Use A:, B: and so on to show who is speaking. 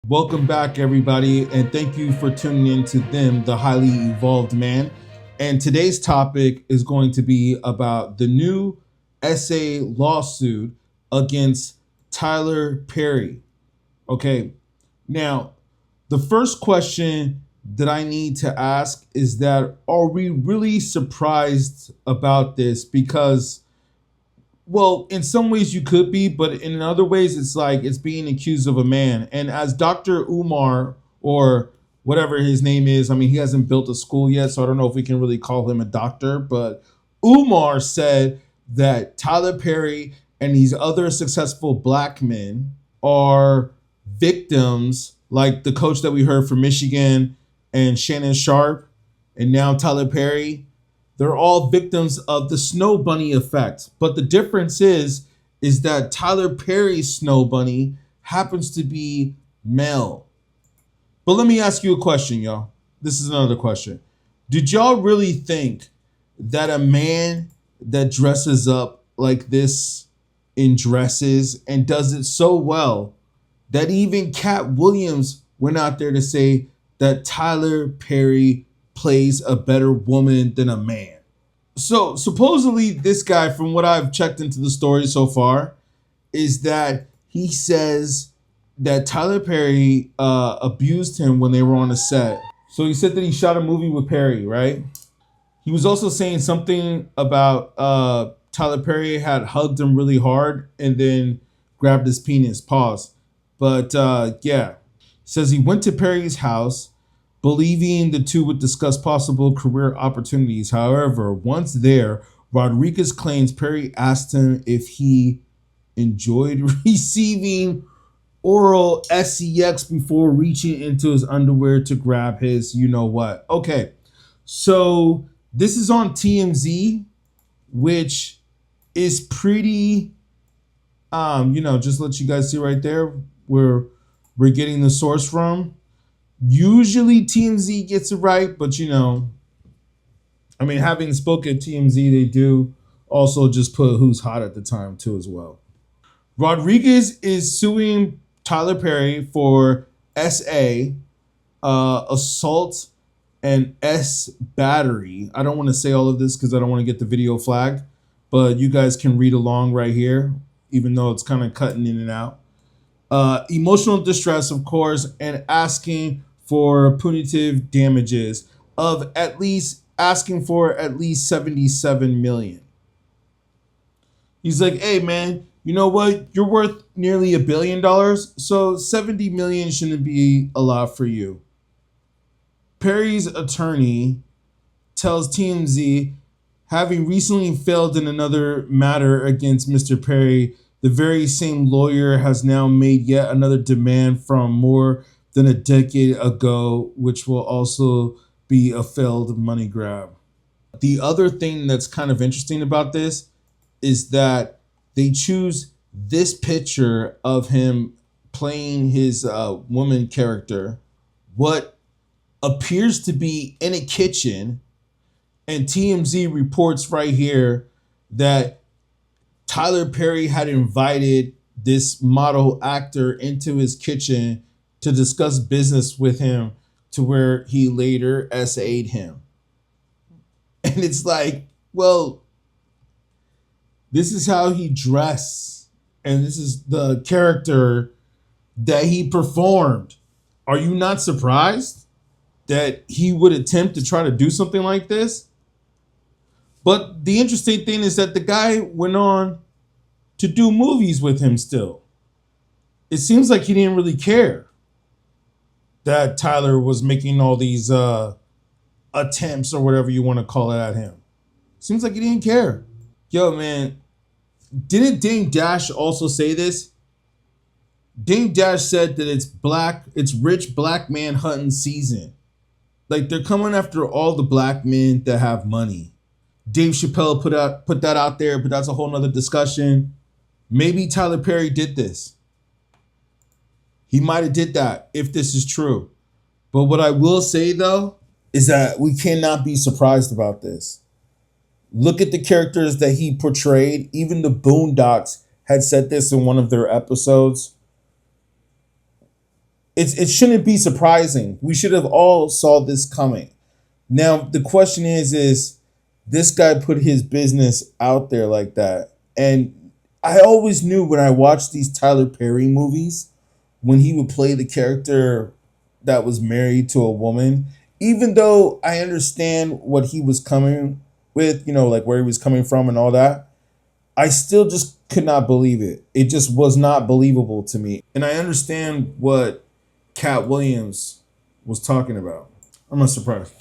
A: Welcome back, everybody, and thank you for tuning in to Them, the Highly Evolved Man. And today's topic is going to be about the new SA lawsuit against Tyler Perry. Okay, now, the first question that I need to ask is that are we really surprised about this? Because well, in some ways you could be, but in other ways it's like it's being accused of a man. And as Dr. Umar or whatever his name is, I mean, he hasn't built a school yet, so I don't know if we can really call him a doctor, but Umar said that Tyler Perry and these other successful black men are victims, like the coach that we heard from Michigan and Shannon Sharp, and now Tyler Perry. They're all victims of the snow bunny effect. But the difference is that Tyler Perry's snow bunny happens to be male. But let me ask you a question, y'all. This is another question. Did y'all really think that a man that dresses up like this in dresses and does it so well that even Cat Williams went out there to say that Tyler Perry plays a better woman than a man? So supposedly this guy, from what I've checked into the story so far, is that he says that Tyler Perry abused him when they were on a set. So he said that he shot a movie with Perry, right? He was also saying something about Tyler Perry had hugged him really hard and then grabbed his penis. Pause. But yeah, says he went to Perry's house, believing the two would discuss possible career opportunities. However, once there, Rodriguez claims Perry asked him if he enjoyed receiving oral sex before reaching into his underwear to grab his you know what. Okay, so this is on TMZ, which is pretty, just let you guys see right there where we're getting the source from. Usually TMZ gets it right, but having spoken at TMZ, they do also just put who's hot at the time too as well. Rodriguez is suing Tyler Perry for SA, assault, and S battery. I don't want to say all of this because I don't want to get the video flagged, but you guys can read along right here, even though it's kind of cutting in and out. Emotional distress, of course, and asking for punitive damages of at least 77 million. He's like, hey man, you know what? You're worth nearly $1 billion, so 70 million shouldn't be a lot for you. Perry's attorney tells TMZ, having recently failed in another matter against Mr. Perry, the very same lawyer has now made yet another demand from more than a decade ago, which will also be a failed money grab. The other thing that's kind of interesting about this is that they choose this picture of him playing his woman character, what appears to be in a kitchen, and TMZ reports right here that Tyler Perry had invited this model actor into his kitchen to discuss business with him, to where he later SA'd him. And it's like, well, this is how he dressed, and this is the character that he performed. Are you not surprised that he would attempt to try to do something like this? But the interesting thing is that the guy went on to do movies with him still. It seems like he didn't really care that Tyler was making all these attempts or whatever you want to call it at him. Seems like he didn't care. Yo, man, didn't Dame Dash also say this? Dame Dash said that it's rich black man hunting season. Like, they're coming after all the black men that have money. Dave Chappelle put that out there, but that's a whole nother discussion. Maybe Tyler Perry did this. He might have did that if this is true. But what I will say, though, is that we cannot be surprised about this. Look at the characters that he portrayed. Even the Boondocks had said this in one of their episodes. it shouldn't be surprising. We should have all saw this coming. Now the question is this guy put his business out there like that, and I always knew when I watched these Tyler Perry movies, when he would play the character that was married to a woman, even though I understand what he was coming with, like where he was coming from and all that, I still just could not believe it. It just was not believable to me. And I understand what Cat Williams was talking about. I'm not surprised.